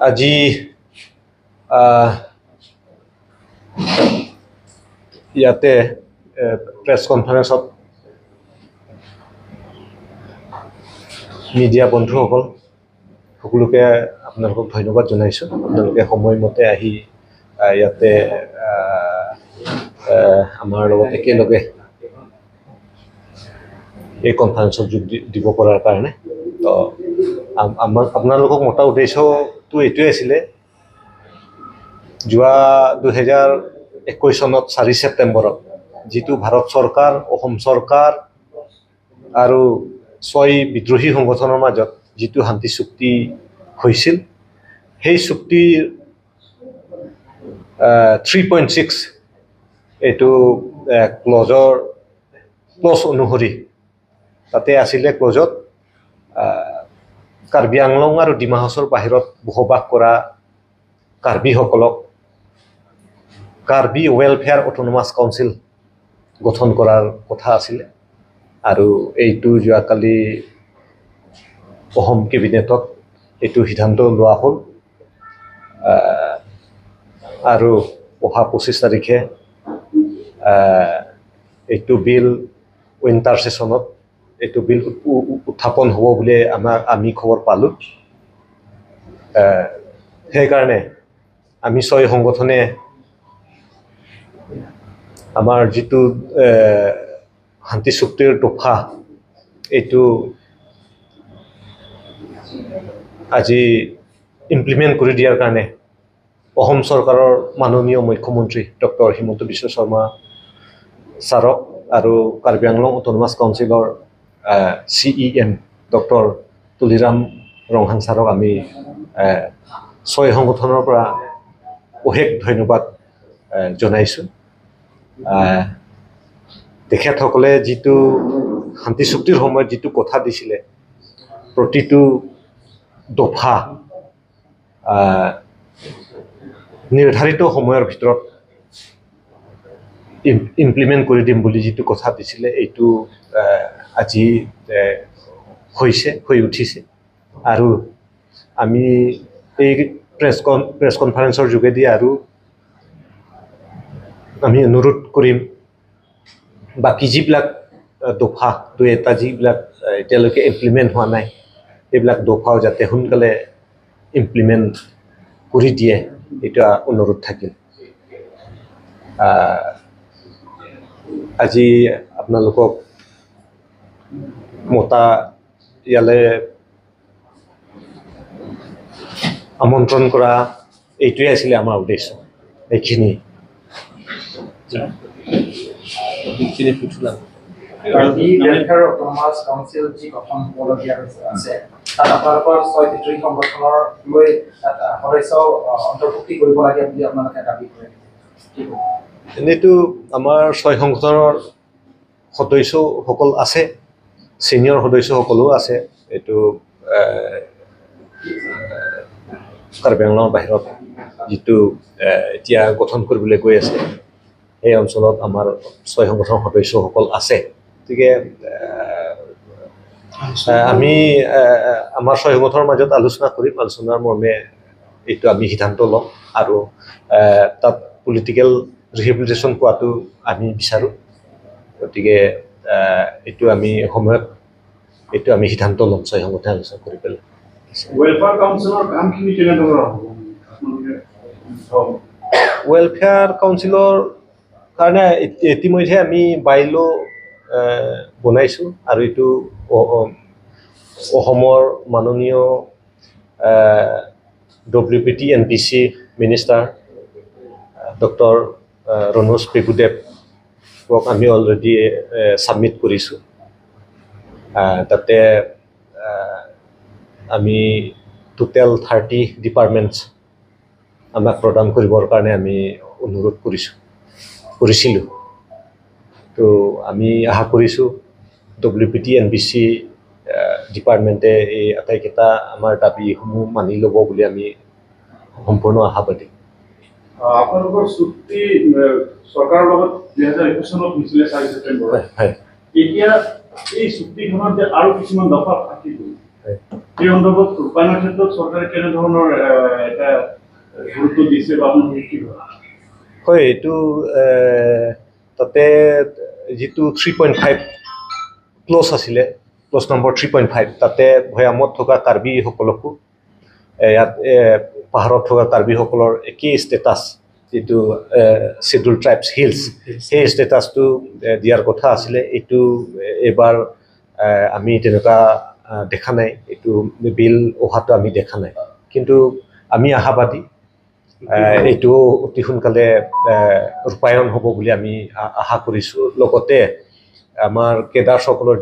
আজি ইয়াতে press কনফাৰেন্সত media বন্ধুসকল সকলোকে আপোনালোকক ধন্যবাদ জনাইছোঁ। আপোনালোকে সময়মতে আহি ইয়াতে আমাৰ লগত একেলগে এই কনফাৰেন্সত যোগ দিব পৰাৰ কাৰণে। তো আপোনালোকক মতা উদ্দেশ্যটো এইটোৱে আছিলে, যোৱা 2021 চনত 4 ছেপ্টেম্বৰত যিটো ভাৰত চৰকাৰ, অসম চৰকাৰ আৰু 6 বিদ্ৰোহী সংগঠনৰ মাজত যিটো শান্তি চুক্তি হৈছিল, সেই চুক্তিৰ 3.6 এইটো ক্লজ অনুসৰি তাতে আছিলে ক্লজত কাৰ্বি আংলং আৰু ডিমা হাছাওৰ বাহিৰত বসবাস কৰা কাৰ্বিসকলক কাৰ্বি ৱেলফেয়াৰ অট'নমাছ কাউন্সিল গঠন কৰাৰ কথা আছিলে। আৰু এইটো যোৱাকালি অসম কেবিনেটত এইটো সিদ্ধান্ত লোৱা হ'ল আৰু অহা 25 তাৰিখে এইটো বিল উইণ্টাৰ ছেছনত এইটো বিল উত্থাপন হ'ব বুলি আমি খবৰ পালোঁ। সেইকাৰণে আমি 6 সংগঠনে আমাৰ যিটো শান্তি চুক্তিৰ দফা এইটো আজি ইমপ্লিমেণ্ট কৰি দিয়াৰ কাৰণে অসম চৰকাৰৰ মাননীয় মুখ্যমন্ত্ৰী ডক্টৰ হিমন্ত বিশ্ব শৰ্মা ছাৰক আৰু কাৰ্বি আংলং অট'নমাছ কাউন্সিলৰ CEM ডক্টৰ তুলিৰাম ৰংহাং ছাৰক আমি 6 সংগঠনৰ পৰা অশেষ ধন্যবাদ জনাইছোঁ। তেখেতসকলে যিটো শান্তি চুক্তিৰ সময়ত যিটো কথা দিছিলে, প্ৰতিটো দফা নিৰ্ধাৰিত সময়ৰ ভিতৰত ইমপ্লিমেণ্ট কৰি দিম বুলি যিটো কথা দিছিলে, এইটো আজি হৈ উঠিছে। আৰু আমি এই প্ৰেছ কনফাৰেন্সৰ যোগেদি আৰু আমি অনুৰোধ কৰিম, বাকী যিবিলাক দফা 2-এটা যিবিলাক এতিয়ালৈকে ইমপ্লিমেণ্ট হোৱা নাই, এইবিলাক দফাও যাতে সোনকালে ইমপ্লিমেণ্ট কৰি দিয়ে, এটা অনুৰোধ থাকিল। আজি আপোনালোকক মতা ইয়ালৈ আমন্ত্ৰণ কৰা এইটোৱে আছিলে আমাৰ উদ্দেশ্য। এইখিনি এনেইতো আমাৰ 6 সংগঠনৰ সদস্যসকল আছে, ছিনিয়ৰ সদস্যসকলো আছে। এইটো কাৰ্বি আংলঙৰ বাহিৰত যিটো এতিয়া গঠন কৰিবলৈ গৈ আছে, সেই অঞ্চলত আমাৰ 6 সংগঠনৰ সদস্যসকল আছে। গতিকে আমি আমাৰ 6 সংগঠনৰ মাজত আলোচনা কৰিম, আলোচনাৰ মৰ্মে এইটো আমি সিদ্ধান্ত ল'ম। আৰু তাত পলিটিকেল ৰিহেবিলিটেশ্যন পোৱাটো আমি বিচাৰোঁ। গতিকে এইটো আমি সময়ত এইটো আমি সিদ্ধান্ত ল'ম 6 সংগঠনে আলোচনা কৰি পেলাই। ৱেলফেয়াৰ কাউন্সিলৰ কাৰণে ইতিমধ্যে আমি বাইল' বনাইছোঁ, আৰু এইটো অসমৰ মাননীয় WPT NPC minister doctor Ranoj পেগুদেৱক আমি অলৰেডি ছাবমিট কৰিছোঁ। তাতে আমি টোটেল 30 ডিপাৰ্টমেণ্টছ আমাক প্ৰদান কৰিবৰ কাৰণে আমি অনুৰোধ কৰিছিলোঁ। তো আমি আশা কৰিছোঁ WPT NPC ডিপাৰ্টমেণ্টে এই আটাইকেইটা আমাৰ দাবীসমূহ মানি ল'ব বুলি আমি সম্পূৰ্ণ আশাবাদী। আপোনালোকৰ চুক্তি চৰকাৰৰ লগত 2021 চনত হৈছিলে 4 ছেপ্টেম্বৰত। এতিয়া এই চুক্তিখনত আৰু কিছুমান দফা থাকিব, এই সন্দৰ্ভত ৰূপায়ণৰ ক্ষেত্ৰত চৰকাৰে কেনেধৰণৰ এটা গুৰুত্ব দিছে বা আপুনি কি ভাবে? হয়, এইটো তাতে যিটো 3.5 ক্লজ আছিলে, ক্লজ নম্বৰ 3.5, তাতে ভৈয়ামত থকা কাৰ্বিসকলকো ইয়াত পাহাৰত থকা কাৰ্বিসকলৰ একেই ষ্টেটাছ, যিটো শ্বেডিউল ট্ৰাইবছ হিলছ, সেই ষ্টেটাছটো দিয়াৰ কথা আছিলে। এইটো এইবাৰ আমি তেনেকুৱা দেখা নাই, এইটো বিল অহাটো আমি দেখা নাই। কিন্তু আমি আশাবাদী এইটো অতি সোনকালে ৰূপায়ণ হ'ব বুলি আমি আশা কৰিছোঁ। লগতে আমাৰ কেডাৰসকলৰ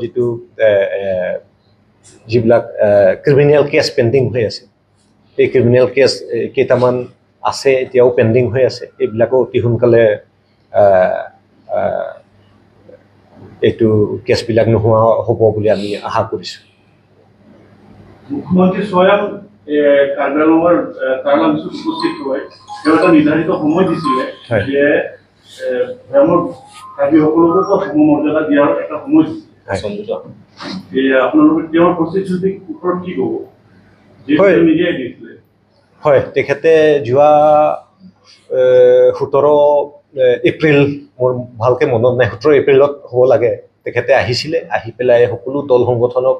যিবিলাক ক্ৰিমিনেল কেছ পেণ্ডিং হৈ আছে, এই ক্ৰিমিনেল কেছ কেইটামান আছে, এতিয়াও পেণ্ডিং হৈ আছে, এইবিলাকো অতি সোনকালে এইটো কেছবিলাক নোহোৱা হ'ব বুলি আমি আশা কৰিছোঁ। মুখ্যমন্ত্ৰী স্বয়ং কাৰ্বি আংলঙৰ কাৰ্লাংচুত উপস্থিত হৈ তেওঁ এটা নিৰ্ধাৰিত সময় দিছিলে যে ভৈয়ামৰ কাৰ্বিসকলকো সমমৰ্যাদা দিয়াৰ এটা সময় দিছিলে। আপোনালোকে তেওঁৰ প্ৰতিশ্ৰুতিৰ ওপৰত কি ক'ব? নিজেই দিছিলে। হয়, তেখেতে যোৱা 17 এপ্ৰিল, মোৰ ভালকৈ মনত নাই, 17 এপ্ৰিলত হ'ব লাগে, তেখেতে আহিছিলে। আহি পেলাই সকলো দল সংগঠনক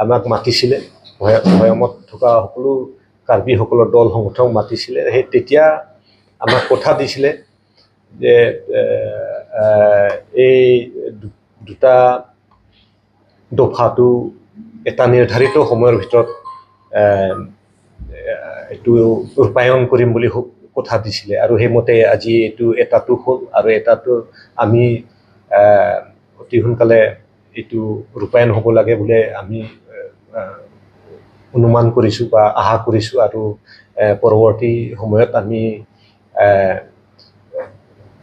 আমাক মাতিছিলে, ভৈয়ামত থকা সকলো কাৰ্বিসকলৰ দল সংগঠনক মাতিছিলে। সেই তেতিয়া আমাক কথা দিছিলে যে এই দুটা দফাটো এটা নিৰ্ধাৰিত সময়ৰ ভিতৰত এইটো ৰূপায়ণ কৰিম বুলি কথা দিছিলে। আৰু সেইমতে আজি এইটো এটাটো হ'ল, আৰু এটাটো আমি অতি সোনকালে এইটো ৰূপায়ণ হ'ব লাগে বুলি আমি অনুমান কৰিছোঁ বা আশা কৰিছোঁ। আৰু পৰৱৰ্তী সময়ত আমি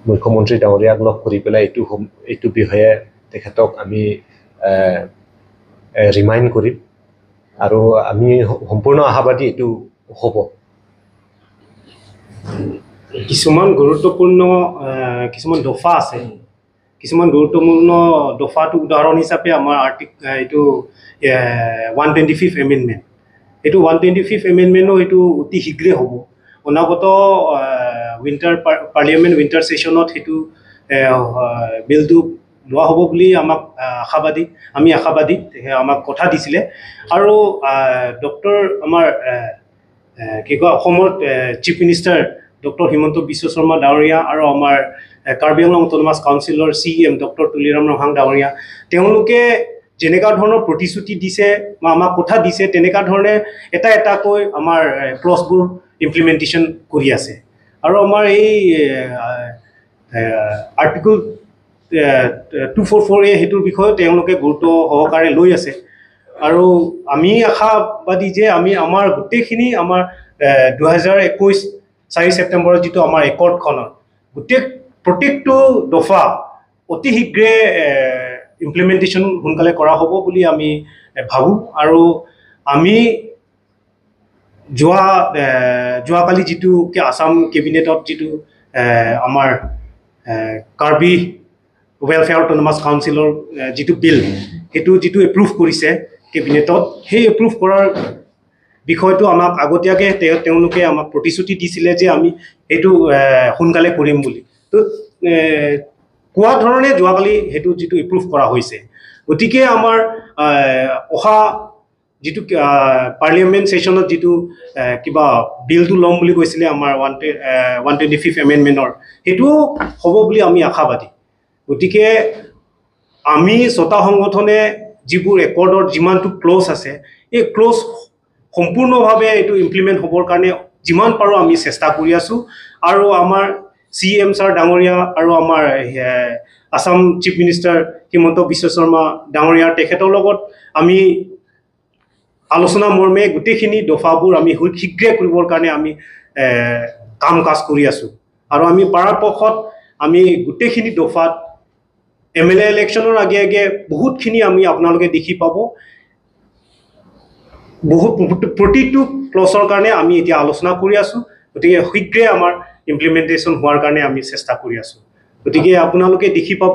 মুখ্যমন্ত্ৰী ডাঙৰীয়াক লগ কৰি পেলাই এইটো বিষয়ে তেখেতক আমি ৰিমাইণ্ড কৰিম, আৰু আমি সম্পূৰ্ণ আশাবাদী এইটো হ'ব। কিছুমান গুৰুত্বপূৰ্ণ কিছুমান দফা আছে, কিছুমান গুৰুত্বপূৰ্ণ দফাটো উদাহৰণ হিচাপে আমাৰ এইটো 125 এমেণ্ডমেণ্ট, এইটো 125 এমেণ্ডমেণ্টো এইটো অতি শীঘ্ৰে হ'ব। অনাগত পাৰ্লিয়ামেণ্ট উইণ্টাৰ ছেশ্যনত সেইটো বিলটো লোৱা হ'ব বুলি আমি আশাবাদী, আমাক কথা দিছিলে। আৰু আমাৰ কি কয়, অসমৰ chief minister doctor Himanta Biswa Sarma ডাঙৰীয়া আৰু আমাৰ কাৰ্বি আংলং অট'নমাছ কাউন্সিলৰ CM ডক্টৰ তুলিৰাম ৰহাং ডাঙৰীয়া, তেওঁলোকে যেনেকুৱা ধৰণৰ প্ৰতিশ্ৰুতি দিছে বা আমাক কথা দিছে, তেনেকুৱা ধৰণে এটাকৈ আমাৰ ক্লজবোৰ ইমপ্লিমেণ্টেশ্যন কৰি আছে। আৰু আমাৰ এই আৰ্টিকল 244A সেইটোৰ বিষয়েও তেওঁলোকে গুৰুত্ব সহকাৰে লৈ আছে। আৰু আমি আশাবাদী যে আমাৰ গোটেইখিনি আমাৰ 2021 4 ছেপ্টেম্বৰত যিটো আমাৰ একৰ্ডখনৰ প্ৰত্যেকটো দফা অতি শীঘ্ৰে ইমপ্লিমেণ্টেশ্যন সোনকালে কৰা হ'ব বুলি আমি ভাবোঁ। আৰু আমি যোৱাকালি যিটো আসাম কেবিনেটত যিটো আমাৰ কাৰ্বি ৱেলফেয়াৰ অট'নমাছ কাউন্সিলৰ যিটো বিল, সেইটো যিটো এপ্ৰুভ কৰিছে কেবিনেটত, সেই এপ্ৰুভ কৰাৰ বিষয়টো আমাক আগতীয়াকৈ তেওঁলোকে আমাক প্ৰতিশ্ৰুতি দিছিলে যে আমি এইটো সোনকালে কৰিম বুলি। তো কোৱা ধৰণে যোৱাকালি সেইটো যিটো এপ্ৰুভ কৰা হৈছে। গতিকে আমাৰ অহা যিটো পাৰ্লিয়ামেণ্ট ছেশ্যনত যিটো কিবা বিলটো ল'ম বুলি কৈছিলে আমাৰ 125 এমেণ্ডমেণ্টৰ, সেইটোও হ'ব বুলি আমি আশাবাদী। গতিকে আমি 6টা সংগঠনে যিবোৰ একৰ্ডৰ যিমানটো ক্লজ আছে, এই ক্লজ সম্পূৰ্ণভাৱে এইটো ইমপ্লিমেণ্ট হ'বৰ কাৰণে যিমান পাৰোঁ আমি চেষ্টা কৰি আছোঁ। আৰু আমাৰ CM ছাৰ ডাঙৰীয়া আৰু আমাৰ আসাম চিফ মিনিষ্টাৰ হিমন্ত বিশ্ব শৰ্মা ডাঙৰীয়া, তেখেতৰ লগত আমি আলোচনা মৰ্মে গোটেইখিনি দফাবোৰ আমি শীঘ্ৰে কৰিবৰ কাৰণে আমি কাম কাজ কৰি আছোঁ। আৰু আমি পৰাপক্ষত আমি গোটেইখিনি দফাত MLA ইলেকশ্যনৰ আগে বহুতখিনি আমি আপোনালোকে দেখি পাব, প্ৰতিটো ক্লজৰ কাৰণে আমি এতিয়া আলোচনা কৰি আছোঁ। গতিকে শীঘ্ৰে আমাৰ ইমপ্লিমেণ্টেশ্যন হোৱাৰ কাৰণে আমি চেষ্টা কৰি আছোঁ। গতিকে আপোনালোকে দেখি পাব।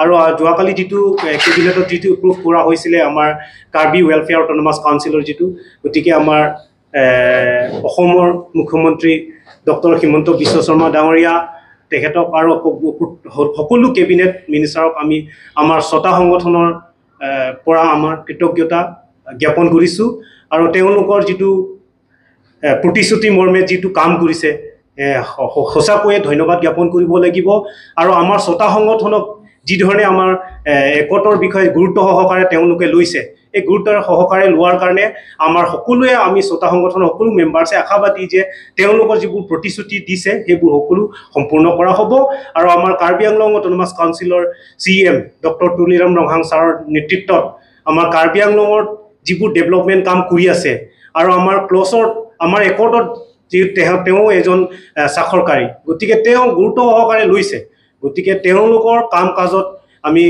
আৰু যোৱাকালি যিটো কেবিনেটত যিটো এপ্ৰুভ কৰা হৈছিলে আমাৰ কাৰ্বি ৱেলফেয়াৰ অট'নমাছ কাউন্সিলৰ যিটো, গতিকে আমাৰ অসমৰ মুখ্যমন্ত্ৰী ডক্টৰ হিমন্ত বিশ্ব শৰ্মা ডাঙৰীয়া তেখেতক আৰু সকলো কেবিনেট মিনিষ্টাৰক আমি আমাৰ 6টা সংগঠনৰ পৰা আমাৰ কৃতজ্ঞতা জ্ঞাপন কৰিছোঁ আৰু তেওঁলোকৰ যিটো প্ৰতিশ্ৰুতি মৰ্মে যিটো কাম কৰিছে সঁচাকৈয়ে ধন্যবাদ জ্ঞাপন কৰিব লাগিব আৰু আমাৰ 6টা সংগঠনক যি ধৰণে আমাৰ একতৰ বিষয়ে গুৰুত্ব সহকাৰে তেওঁলোকে লৈছে এই গুৰুত্ব সহকাৰে লোৱাৰ কাৰণে আমাৰ সকলোৱে আমি 6টা সংগঠনৰ সকলো মেম্বাৰ্ছে আশাবাদী যে তেওঁলোকৰ যিবোৰ প্ৰতিশ্ৰুতি দিছে সেইবোৰ সকলো সম্পূৰ্ণ কৰা হ'ব আৰু আমাৰ কাৰ্বি আংলং অট'নমাছ কাউন্সিলৰ CM ডক্টৰ তুলিৰাম ৰংহাং ছাৰৰ নেতৃত্বত আমাৰ কাৰ্বি আংলঙৰ যিবোৰ ডেভেলপমেণ্ট কাম কৰি আছে আৰু আমাৰ ক্লছত আমাৰ একৰ্টত তেওঁ এজন স্বাক্ষৰকাৰী, গতিকে তেওঁ গুৰুত্ব সহকাৰে লৈছে, গতিকে তেওঁলোকৰ কাম কাজত আমি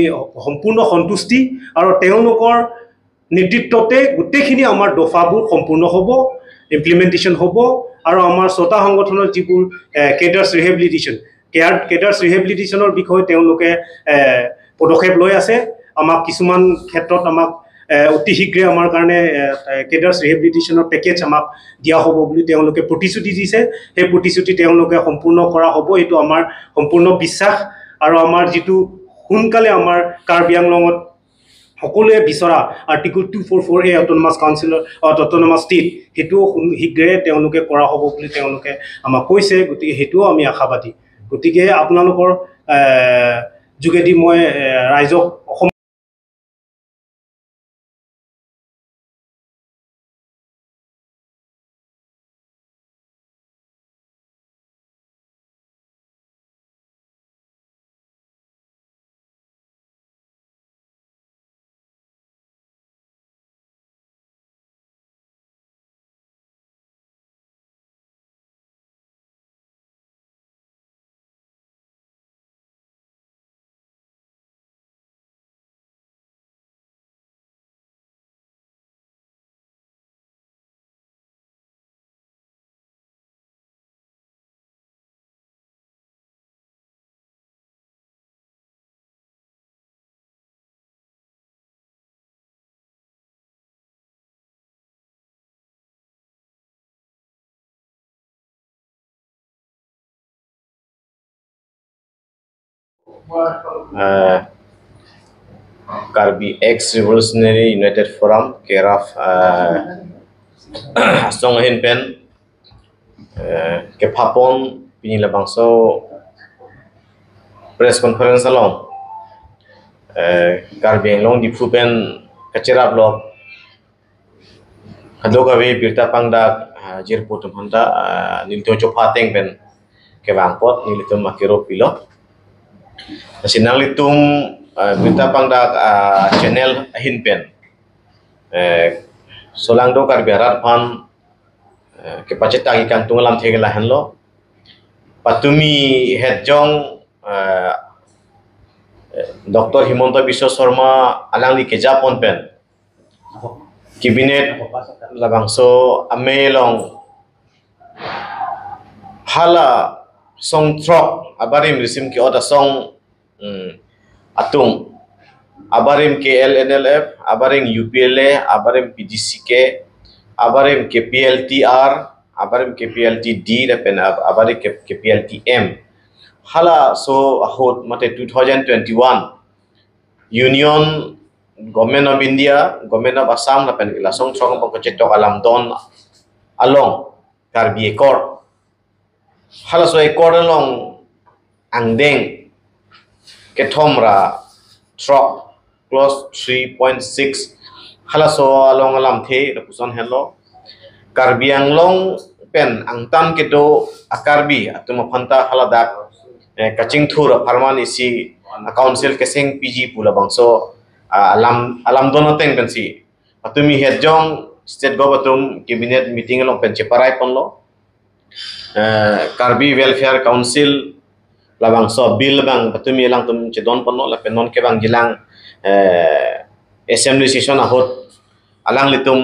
সম্পূৰ্ণ সন্তুষ্টি আৰু তেওঁলোকৰ নেতৃত্বতে গোটেইখিনি আমাৰ দফাবোৰ সম্পূৰ্ণ হ'ব, ইমপ্লিমেণ্টেশ্যন হ'ব আৰু আমাৰ 6টা সংগঠনৰ যিবোৰ কেডাৰ্ছ ৰিহেবিলিটেশ্যনৰ বিষয়ে তেওঁলোকে পদক্ষেপ লৈ আছে। আমাক কিছুমান ক্ষেত্ৰত আমাক অতি শীঘ্ৰে আমাৰ কাৰণে কেডাৰ্ছ ৰিহেবিলিটেশ্যনৰ পেকেজ আমাক দিয়া হ'ব বুলি তেওঁলোকে প্ৰতিশ্ৰুতি দিছে। সেই প্ৰতিশ্ৰুতি তেওঁলোকে সম্পূৰ্ণ কৰা হ'ব, এইটো আমাৰ সম্পূৰ্ণ বিশ্বাস আৰু আমাৰ যিটো সোনকালে আমাৰ কাৰ্বি আংলঙত সকলোৱে বিচৰা আৰ্টিকল 244A অট'নমাছ কাউন্সিলৰ অট'নমাছ ষ্টেট সেইটোও শীঘ্ৰে তেওঁলোকে কৰা হ'ব বুলি তেওঁলোকে আমাক কৈছে, গতিকে সেইটোও আমি আশাবাদী। গতিকে আপোনালোকৰ যোগেদি মই ৰাইজক Assam Karbi Ex-Revolutionary United Forum keraf Asong Hinpen ke Papon pinilabangso press conference along Karbi Anglong di Phupen kacera blog kadogawe birta pangdak jirpo tumhanda nilto chopateng ben ke bangpot nilito makiro pilot sinang litum berita pangdak channel hinpen solangdo Karbi Harat pan ke paceta ikan tunglam thegela hanlo patumi hedjong Dr. Himonto Biswa Sharma alang li kejapon pen cabinet labangso amelong hala song trok abarim risim ki oda song atung abarim ke LNLF abarim UPLA abarim PDCK abarim ke PLTR abarim ke PLTD repen abarim ke PLTM hala so ahot mate 2021 Union Government of India Government of Assam repen ilasong trong pangkacetok alam don along Karbi Ekor hala so ekor along angdeng ketomra truck plus 3.6 hala so along alam the repuson hello Karbi Anglong pen angtan kedo akarbi atuma phanta hala dak kaching thur farman isi council keseng PG pula bangso alam dono teng pensi atumi hedjong state gobatum cabinet meeting along pen cheparai ponlo Karbi Welfare Council labang so bill bang patumi lang tum chedon ponno la penon ke bang gilang assembly session ahot alang litum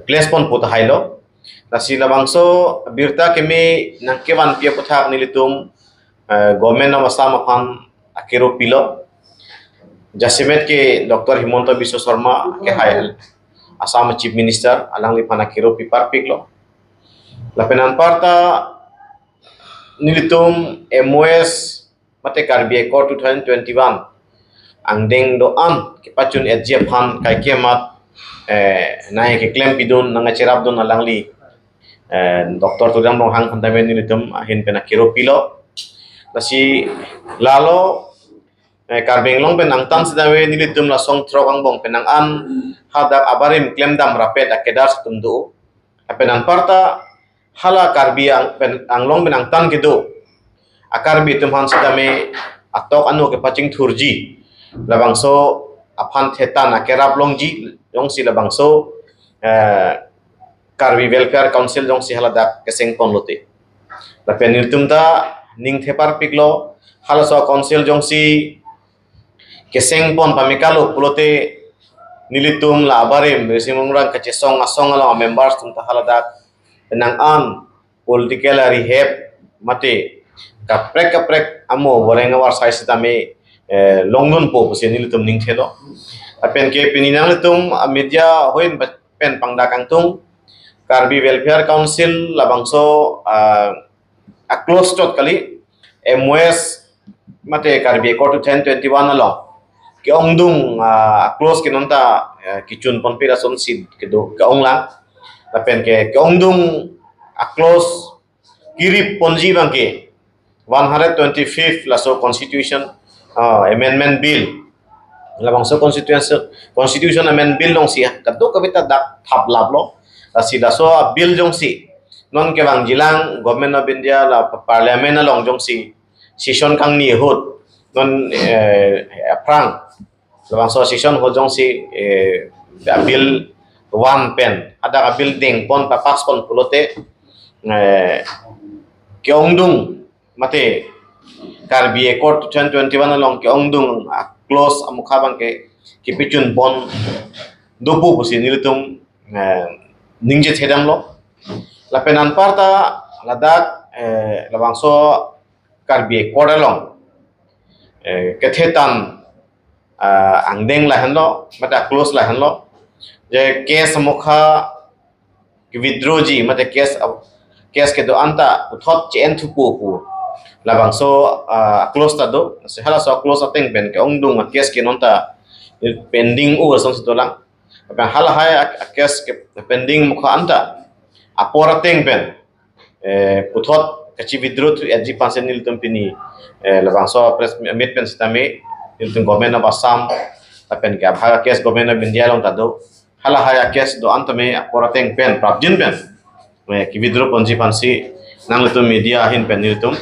place pon put hailo nasi labang so birta kemi nangkewan pia puthak nilitum government of Assam aphan akero pilo jasimet ke Dr. Himanta Biswa Sarma ke hayal Assam Chief Minister alang li pana kero pipar piklo lapenan parta nilitum MOS mate karbi ko 2021 ang deng doan ke pacun etjep han kai kemat naik ke klaim pidun nanga cerap don alang li Dr. Tudang Dong Hang Pantamen nilitum ahin pena kero pilo nasi lalo karbeng long penang tan sedawe nilitum la song trok ang bong penang an hadak abarim klaim dam rapet akedar setundu penang parta hala karbi ang long penang tan gitu akarbi tumhan sedame atok anu ke pacing thurji labangso aphan thetan akerap longji yong si labangso karbi welfare council jong si haladak keseng ponlote la penil tumta ning thepar piklo hala so council jong si keseng pon pamikalo pulote nilitum la abarim resimurang kacesong asong ala members tumta haladak penang an political rehab mate kaprek amo boreng war sai sitame longnun po pusi nilitum ning thelo apen ke pininang litum media hoin pen pangdakang tung karbi welfare council labangso a close tot kali MOS mate karbi ko 2021 alo ke ongdung close ke nonta kichun pon pira son sid ke do ke ongla lapen ke ongdung a close kirip ponji bangke 125th laso constitution amendment bill labangso constitution amendment bill dong sia kadto kabita dak thap lablo sida so bill jong si non ke bang jilang government of India la parliament along jong si session kang ni hot non prang labang so session ho jong si bill one pen ada building pon papas pon pulote keongdung mate karbi court 2021 along keongdung close amukhabang ke kipicun pon dobu pusi nilitum ningje thedam lo lapenan parta ladak labang so karbi court along kethetan angdeng la hanlo mata close la hanlo je case mukha ki withdrawji mate case ke do anta uthot chen thupu pu labang so close ta do se hala so close ateng ben ke ongdung case ke nonta pending o som sitolang apa hala hai case ke pending mukha anta apor ateng ben uthot kachi withdraw tu adji pasen nil tumpini labang so press meet pen sitame nil government of Assam apen ke abha case government of India long ta do hala hai case do antame apor ateng pen prabjin pen ki withdraw ponji pansi nang lutum media hin pen niltum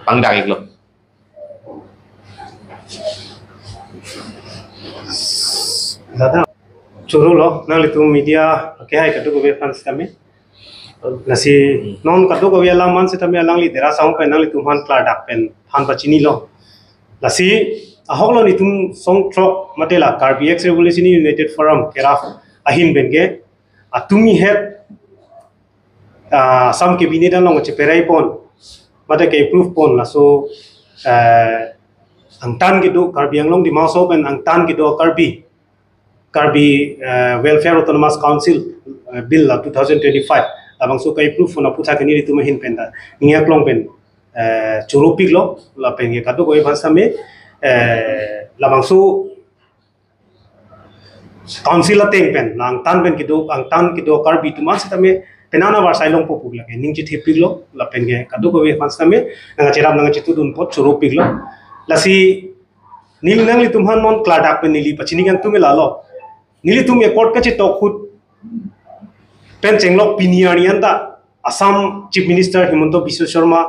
pangdak iglo dada churu lo nang lutum media ke hai katu go fans tame nasi non katu go yala man se tame alang li dera saung pen nang lutum han klar dak pen han pachini lo lasi ahok lo nitum song trok matela karbi ex revolution united forum keraf ahin benge atumi het some cabinet along che perai pon mata ke proof pon la so ang tan gido karbi anglong di maso pen ang tan gido karbi welfare autonomous council bill la 2025 abang so kai proof na putha kani ritu mahin pen da niya klong pen churupik lo la pen ge kadu goi bhasa me labang so council ateng pen lang tan pen gido karbi tu mas tame penana war sailong popuk lage ningji thepiglo la penge kadu ko we panstame nanga cheram nanga chitu dun pot churo piglo lasi nil nang li tumhan non kladak pe nili pachini kan tume lalo nili tum e court ka che tokhut pen chenglok pinianian da Assam Chief Minister Himanta Biswa Sarma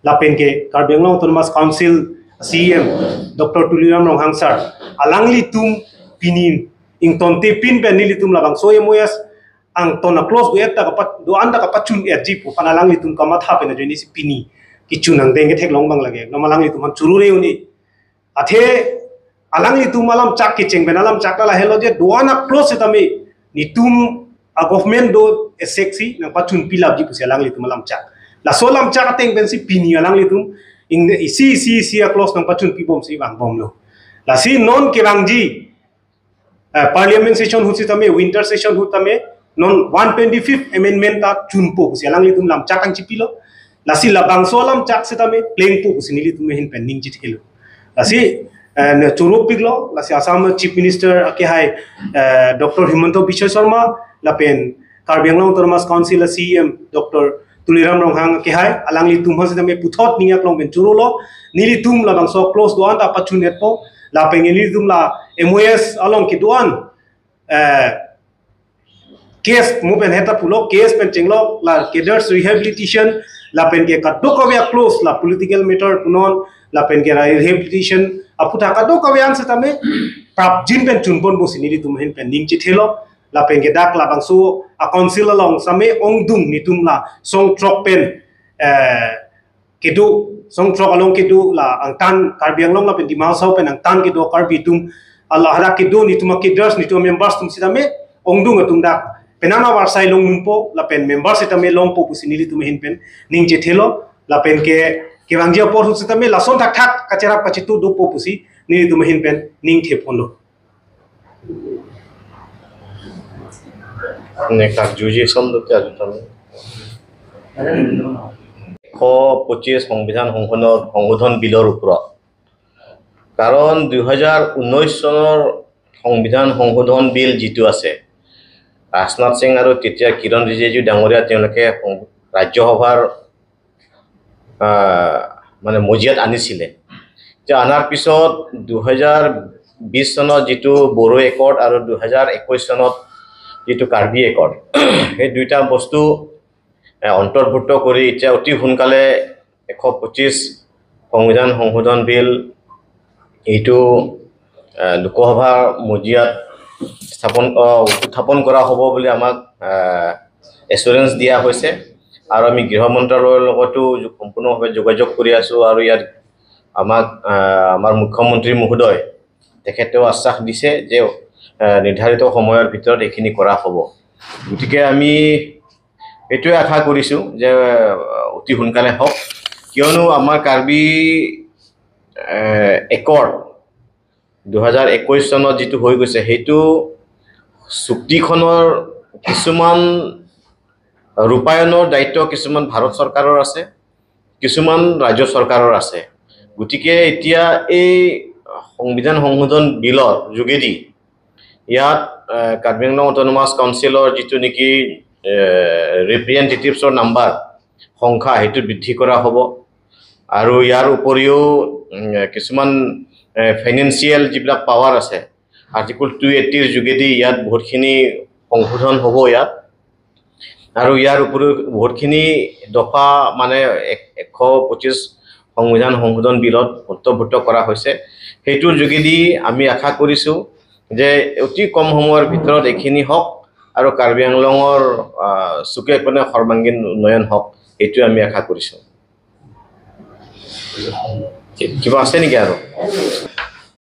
la penge Karbenglo Autonomous Council CM Dr. Tuliram Ronghang sir alangli tum pinin ing tonte pin pe nili tum labang so MOS ang tona close do eta kapat do anda kapachun erji pu panalang litum kamat ha pe na jeni si pini kichun ang denge thek long bang lage no malang litum han churu re uni athe alang litum malam chak ki cheng benalam chak la helo je do ana close etame nitum a government do sexy nang pachun pilab ji pu se alang litum malam chak la solam chak ateng ben si pini alang litum ing si close nang pachun pibom si bang bom lo la si non kebangji parliament session husi tame winter session hutame non 125th amendment ta chunpo si alang litum lam chakang chipilo la si labang solam chak se tame playing po si nili tume hin pending chit helo la si churuk piglo la si Assam chief minister ke hai Dr. Himanto Biswa Sharma la pen Karbi Anglong Autonomous Council la CM Dr. Tuliram Ronghang ke hai alang li tum hase tame puthot niya klong ben churulo nili tum labang so close doan ta pachunet po la pen nili tum la MOS along ki doan case movement heta pulo case pen chenglo la cadres rehabilitation la pen ke kadok avya close la political matter punon la pen ke rehabilitation aputa kadok avya an setame prap jin pen chunpon bo sinili tum hen pen ning chi thelo la pen ke dak la bangso a council along same ongdung nitum la song trok pen kedu song trok along kedu la angtan Karbi Anglong la pen dimau sau pen angtan kedu Karbi tum Allah hara kedu nitum cadres nitum members tum sidame ongdung atum dak penana warsai long numpo la pen members etame long po pusinili tume hin pen ning je thelo la pen ke wangja por husitame la son thak thak kachera pachitu do po pusi ni tume hin pen ning the phono ne kar juji som do kya jutame ko 25 সংবিধান সংশোধন বিলৰ ওপৰত কাৰণ 2019 চনৰ সংবিধান সংশোধন বিল যিটো আছে ৰাজনাথ সিং আৰু তেতিয়া কিৰণ ৰিজিজু ডাঙৰীয়া তেওঁলোকে ৰাজ্যসভাৰ মানে মজিয়াত আনিছিলে যে আনাৰ পিছত 2020 চনত যিটো বড়ো একৰ্ড আৰু 2021 চনত যিটো কাৰ্বি একৰ্ড এই দুইটা বস্তু অন্তৰ্ভুক্ত কৰি এতিয়া অতি সোনকালে 125 সংবিধান সংশোধন বিল এইটো লোকসভাৰ মজিয়াত উত্থাপন কৰা হ'ব বুলি আমাক এসুৰেন্স দিয়া হৈছে আৰু আমি গৃহ মন্ত্ৰালয়ৰ লগতো সম্পূৰ্ণভাৱে যোগাযোগ কৰি আছো আৰু ইয়াত আমাক আমাৰ মুখ্যমন্ত্ৰী মহোদয় তেখেতেও আশ্বাস দিছে যে নিৰ্ধাৰিত সময়ৰ ভিতৰত এখিনি কৰা হ'ব গতিকে আমি এটোৱে আশা কৰিছো যে অতি সোনকালে হ'ব কিয়নো আমাৰ কাৰ্বি একৰ্ড 2021 চনত যেটো হৈ গৈছে হেতু চুক্তিখনৰ কিছুমান ৰূপায়নৰ দায়িত্ব কিছুমান ভাৰত চৰকাৰৰ আছে কিছুমান ৰাজ্য চৰকাৰৰ আছে গতিকে এতিয়া এই সংবিধান সংশোধন বিলৰ যোগেদি ইয়াত কাৰ্বি আংলং অটোনমাস কাউন্সিলৰ যেটো নেকি ৰিপ্ৰেজেন্টেটিভছৰ নাম্বাৰ সংখ্যা হেতু বৃদ্ধি কৰা হ'ব আৰু ইয়াৰ উপৰিও কিছুমান ফাইনেন্সিয়েল যিবিলাক পাৱাৰ আছে আৰ্টিকল 280 ৰ যোগেদি ইয়াত বহুতখিনি সংশোধন হ'ব ইয়াত আৰু ইয়াৰ উপৰিও বহুতখিনি দফা মানে 125 সংবিধান সংশোধন বিলত অন্তৰ্ভুক্ত কৰা হৈছে হেতুৰ যোগেদি আমি আশা কৰিছো যে অতি কম সময়ৰ ভিতৰত এখিনি হওক আৰু কাৰ্বি আংলঙৰ সুকে কোনে সৰ্বাঙ্গীন উন্নয়ন হওক এটো আমি আশা কৰিছো কিবা আছে নেকি আৰু